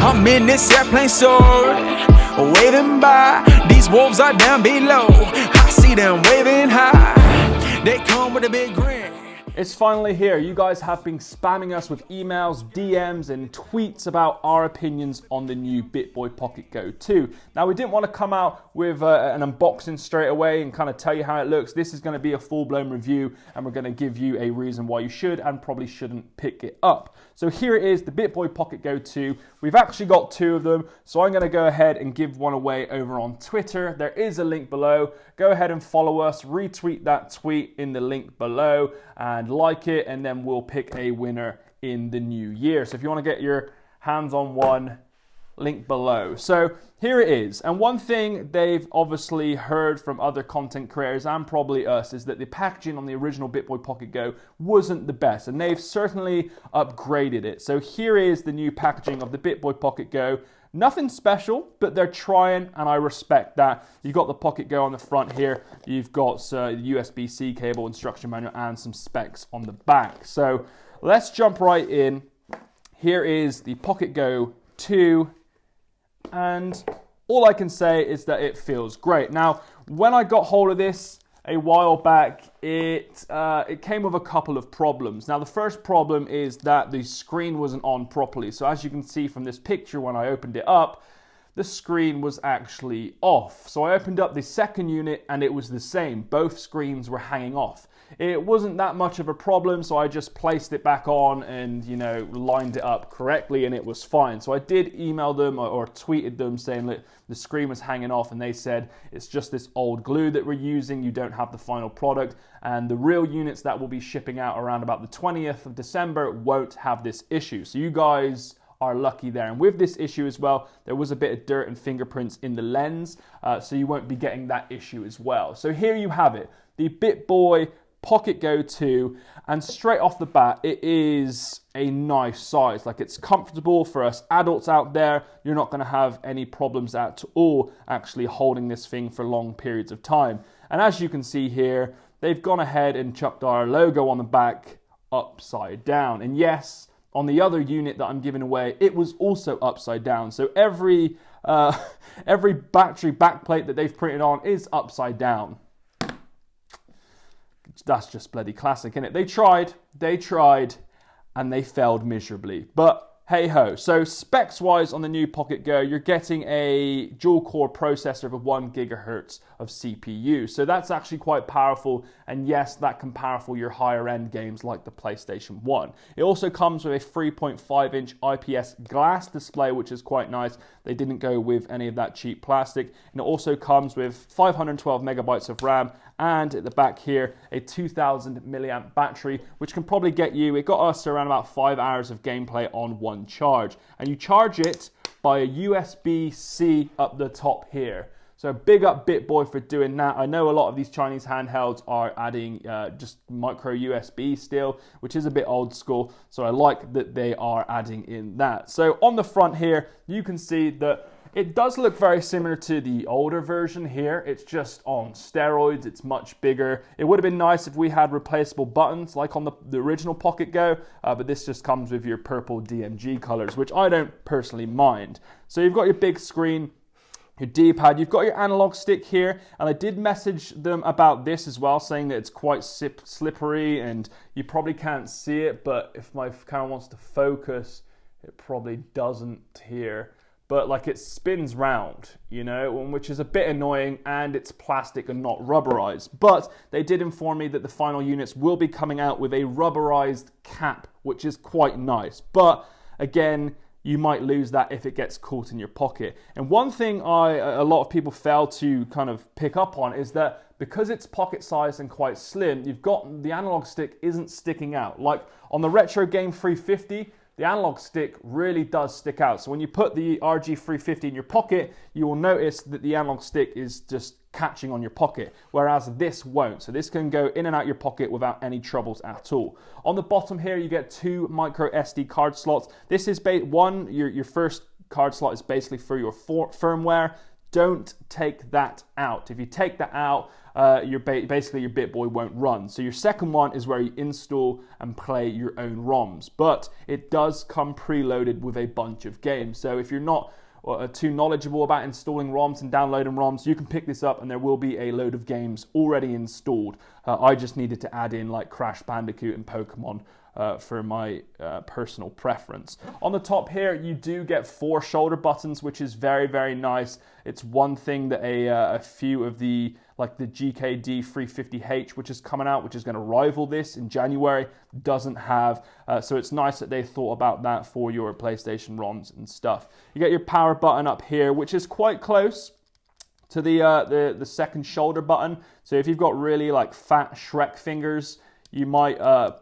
I'm in this airplane soaring, waving by. These wolves are down below. I see them waving high. They come with a big grin. It's finally here. You guys have been spamming us with emails, DMs, and tweets about our opinions on the new Bittboy Pocket Go 2. Now, we didn't want to come out with an unboxing straight away and kind of tell you how it looks. This is going to be a full-blown review, and we're going to give you a reason why you should and probably shouldn't pick it up. So here it is, the Bittboy Pocket Go 2. We've actually got two of them, so I'm going to go ahead and give one away over on Twitter. There is a link below. Go ahead and follow us, retweet that tweet in the link below, and like it, and then we'll pick a winner in the new year. So if you want to get your hands on one, link below. So here it is. And one thing they've obviously heard from other content creators and probably us is that the packaging on the original Bittboy Pocket Go wasn't the best, and they've certainly upgraded it. So here is the new packaging of the Bittboy Pocket Go. Nothing special, but they're trying, and I respect that. You've got the Pocket Go on the front here. You've got USB-C cable, instruction manual, and some specs on the back. So let's jump right in. Here is the Pocket Go 2, and all I can say is that it feels great. Now, when I got hold of this a while back, it came with a couple of problems. Now, the first problem is that the screen wasn't on properly. So as you can see from this picture, when I opened it up, the screen was actually off. So I opened up the second unit and it was the same. Both screens were hanging off. It wasn't that much of a problem, so I just placed it back on and, you know, lined it up correctly, and it was fine. So I did email them or tweeted them saying that the screen was hanging off, and they said it's just this old glue that we're using. You don't have the final product, and the real units that will be shipping out around about the 20th of December won't have this issue. So you guys are lucky there. And with this issue as well, there was a bit of dirt and fingerprints in the lens, so you won't be getting that issue as well. So here you have it, the Bittboy Pocket Go 2, and straight off the bat, it is a nice size. Like, it's comfortable for us adults out there. You're not going to have any problems at all actually holding this thing for long periods of time. And as you can see here, they've gone ahead and chucked our logo on the back upside down. And yes, on the other unit that I'm giving away, it was also upside down. So every battery backplate that they've printed on is upside down. That's just bloody classic, isn't it? They tried, and they failed miserably. But hey ho. So specs wise on the new Pocket Go, you're getting a dual core processor with 1 gigahertz of CPU. So that's actually quite powerful. And yes, that can powerful your higher end games like the PlayStation 1. It also comes with a 3.5 inch IPS glass display, which is quite nice. They didn't go with any of that cheap plastic. And it also comes with 512 megabytes of RAM, and at the back here, a 2000 milliamp battery, which can probably get you, it got us around about 5 hours of gameplay on one charge. And you charge it by a USB-C up the top here. So big up Bittboy for doing that. I know a lot of these Chinese handhelds are adding just micro USB still, which is a bit old school. So I like that they are adding in that. So on the front here, you can see that it does look very similar to the older version here. It's just on steroids. It's much bigger. It would have been nice if we had replaceable buttons like on the original Pocket Go, but this just comes with your purple DMG colors, which I don't personally mind. So you've got your big screen, your D-pad, you've got your analog stick here, and I did message them about this as well, saying that it's quite slippery and you probably can't see it, but if my camera wants to focus, it probably doesn't here. But like, it spins round, you know, which is a bit annoying, and it's plastic and not rubberized. But they did inform me that the final units will be coming out with a rubberized cap, which is quite nice. But again, you might lose that if it gets caught in your pocket. And one thing a lot of people fail to kind of pick up on is that because it's pocket sized and quite slim, you've got the analog stick isn't sticking out. Like on the Retro Game 350, the analog stick really does stick out. So when you put the RG350 in your pocket, you will notice that the analog stick is just catching on your pocket, whereas this won't. So this can go in and out your pocket without any troubles at all. On the bottom here, you get 2 micro SD card slots. This is your first card slot is basically for your firmware. don't take that out. If you take that out, basically your Bittboy won't run. So your second one is where you install and play your own ROMs, but it does come preloaded with a bunch of games. So if you're not too knowledgeable about installing ROMs and downloading ROMs, you can pick this up and there will be a load of games already installed. I just needed to add in like Crash Bandicoot and Pokemon for my personal preference. On the top here, you do get 4 shoulder buttons, which is very, very nice. It's one thing that a few of the GKD 350H, which is coming out, which is going to rival this in January, doesn't have. So it's nice that they thought about that for your PlayStation ROMs and stuff. You get your power button up here, which is quite close to the second shoulder button. So if you've got really like fat Shrek fingers, you might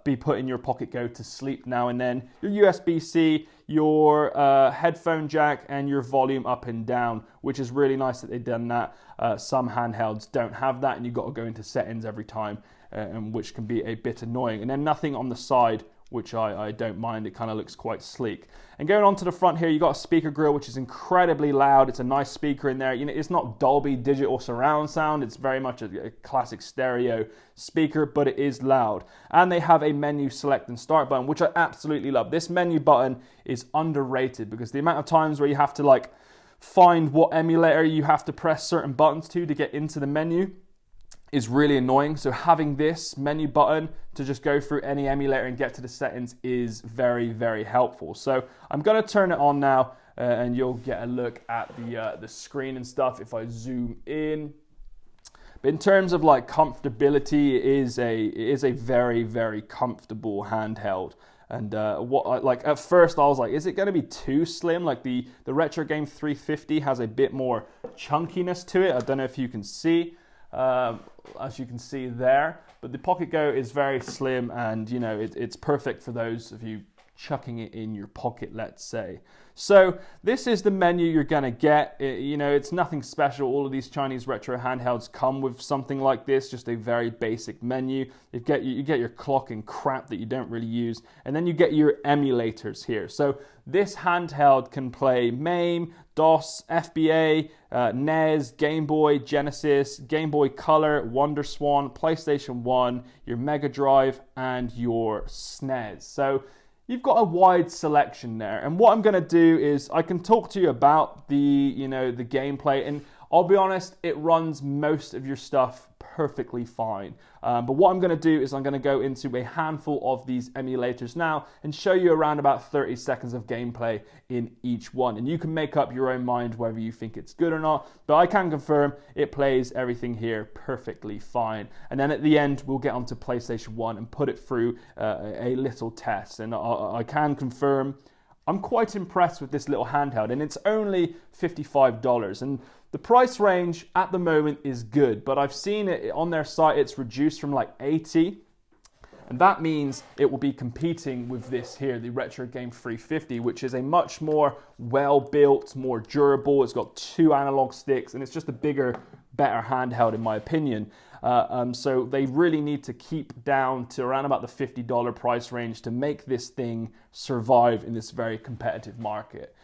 be putting your Pocket Go to sleep now and then. Your USB-C, your headphone jack, and your volume up and down, which is really nice that they've done that. Some handhelds don't have that, and you've got to go into settings every time, and which can be a bit annoying. And then nothing on the side, which I don't mind. It kind of looks quite sleek. And going on to the front here, you got a speaker grill, which is incredibly loud. It's a nice speaker in there. You know, it's not Dolby digital surround sound. It's very much a classic stereo speaker, but it is loud. And they have a menu select and start button, which I absolutely love. This menu button is underrated because the amount of times where you have to like find what emulator you have to press certain buttons to get into the menu is really annoying. So having this menu button to just go through any emulator and get to the settings is very, very helpful. So I'm going to turn it on now and you'll get a look at the screen and stuff if I zoom in. But in terms of like comfortability, it is a very, very comfortable handheld. And at first I was like, is it going to be too slim? Like the Retro Game 350 has a bit more chunkiness to it. I don't know if you can see. As you can see there, but the Pocket Go is very slim, and you know it's perfect for those of you chucking it in your pocket, let's say. So this is the menu you're gonna get. You know, it's nothing special. All of these Chinese retro handhelds come with something like this, just a very basic menu. You get your clock and crap that you don't really use, and then you get your emulators here. So this handheld can play MAME, DOS, FBA, NES, Game Boy, Genesis, Game Boy Color, WonderSwan, PlayStation 1, your Mega Drive, and your SNES. So you've got a wide selection there. And what I'm going to do is I can talk to you about the gameplay, and I'll be honest, it runs most of your stuff perfectly fine. But what I'm going to do is I'm going to go into a handful of these emulators now and show you around about 30 seconds of gameplay in each one. And you can make up your own mind whether you think it's good or not. But I can confirm it plays everything here perfectly fine. And then at the end, we'll get onto PlayStation 1 and put it through a little test. And I can confirm I'm quite impressed with this little handheld, and it's only $55. And the price range at the moment is good, but I've seen it on their site, it's reduced from like 80. And that means it will be competing with this here, the Retro Game 350, which is a much more well-built, more durable. It's got 2 analog sticks, and it's just a bigger, better handheld in my opinion. So they really need to keep down to around about the $50 price range to make this thing survive in this very competitive market.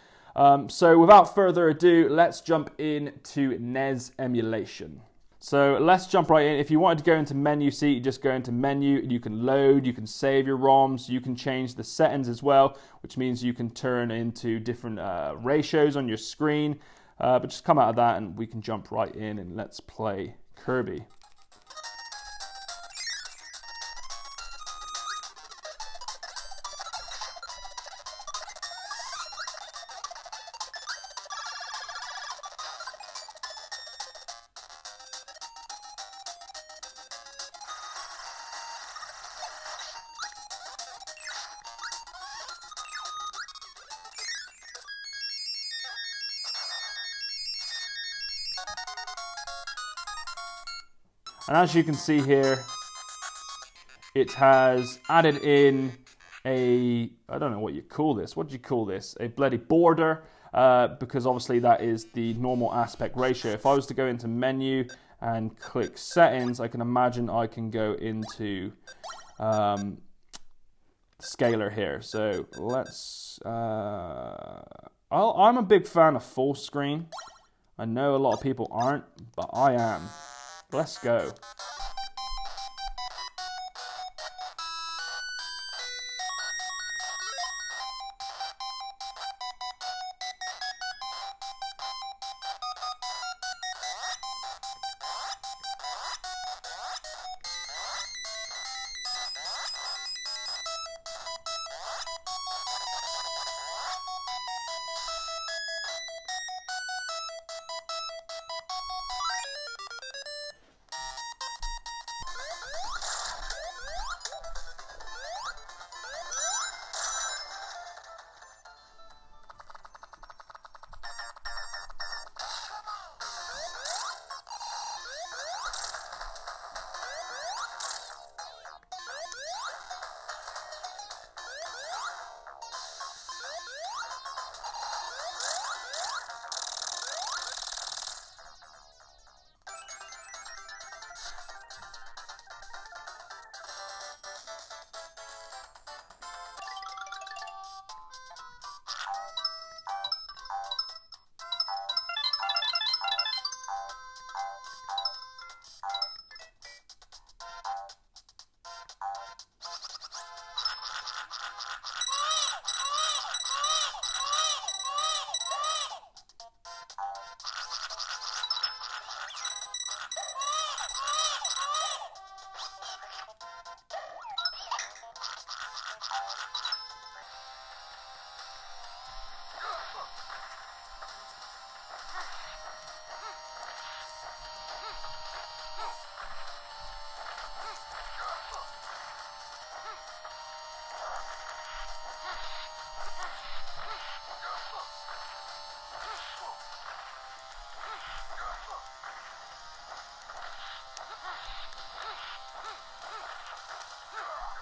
So without further ado, let's jump into NES emulation. So let's jump right in. If you wanted to go into menu, see, you just go into menu, you can load, you can save your ROMs, you can change the settings as well, which means you can turn into different ratios on your screen. But just come out of that and we can jump right in and let's play Kirby. And as you can see here, it has added in a, I don't know what you call this. What do you call this? A bloody border, because obviously that is the normal aspect ratio. If I was to go into menu and click settings, I can imagine I can go into scaler here. So let's, I'm a big fan of full screen. I know a lot of people aren't, but I am. Let's go.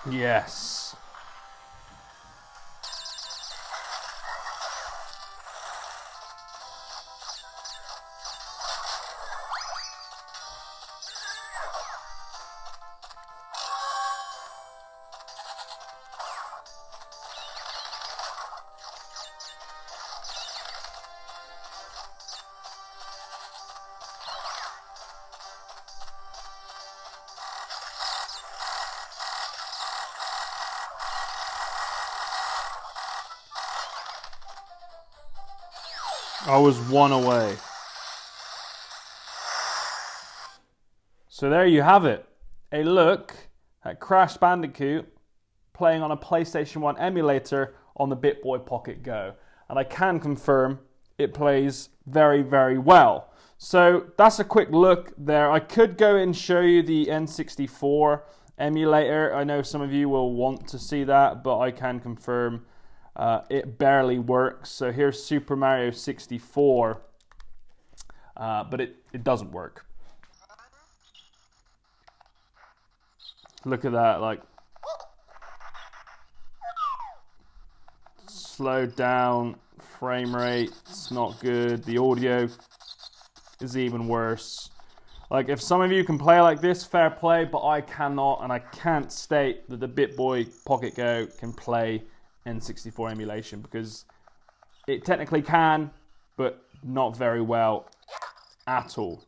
Yes. I was one away. So there you have it. A look at Crash Bandicoot playing on a PlayStation 1 emulator on the Bittboy Pocket Go. And I can confirm it plays very, very well. So that's a quick look there. I could go and show you the N64 emulator. I know some of you will want to see that, but I can confirm it barely works. So here's Super Mario 64, but it doesn't work. Look at that, like, slowed down, frame rate, it's not good. The audio is even worse. Like, if some of you can play like this, fair play, but I cannot, and I can't state that the Bittboy Pocket Go can play N64 emulation, because it technically can, but not very well at all.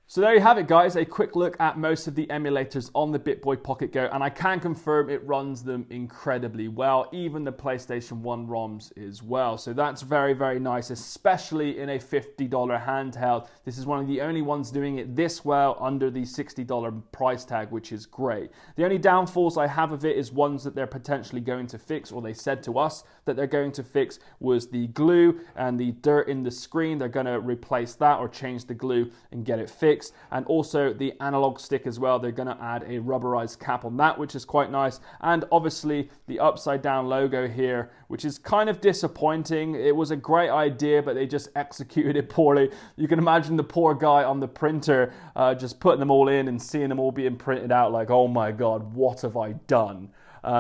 So there you have it, guys, a quick look at most of the emulators on the Bittboy Pocket Go, and I can confirm it runs them incredibly well, even the PlayStation 1 ROMs as well. So that's very, very nice, especially in a $50 handheld. This is one of the only ones doing it this well under the $60 price tag, which is great. The only downfalls I have of it is ones that they're potentially going to fix, or they said to us that they're going to fix, was the glue and the dirt in the screen. They're going to replace that or change the glue and get it fixed. And also the analog stick as well. They're going to add a rubberized cap on that, which is quite nice. And obviously the upside down logo here, which is kind of disappointing. It was a great idea, but they just executed it poorly. You can imagine the poor guy on the printer just putting them all in and seeing them all being printed out like, oh my God, what have I done?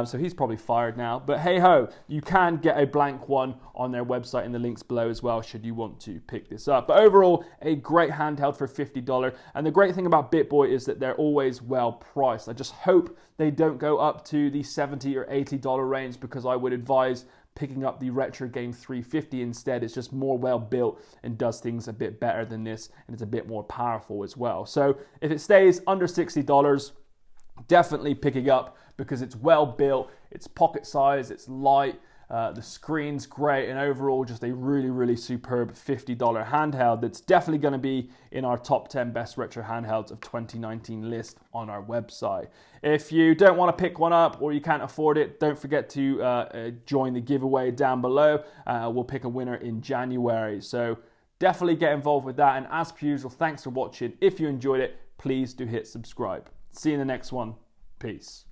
So he's probably fired now. But hey ho, you can get a blank one on their website in the links below as well, should you want to pick this up. But overall, a great handheld for $50. And the great thing about Bittboy is that they're always well priced. I just hope they don't go up to the $70 or $80 range, because I would advise picking up the Retro Game 350 instead. It's just more well built and does things a bit better than this, and it's a bit more powerful as well. So if it stays under $60, definitely pick it up because it's well built, it's pocket size, it's light, the screen's great, and overall just a really, really superb $50 handheld that's definitely going to be in our top 10 best retro handhelds of 2019 list on our website. If you don't want to pick one up or you can't afford it, don't forget to join the giveaway down below. We'll pick a winner in January. So definitely get involved with that. And as per usual, thanks for watching. If you enjoyed it, please do hit subscribe. See you in the next one. Peace.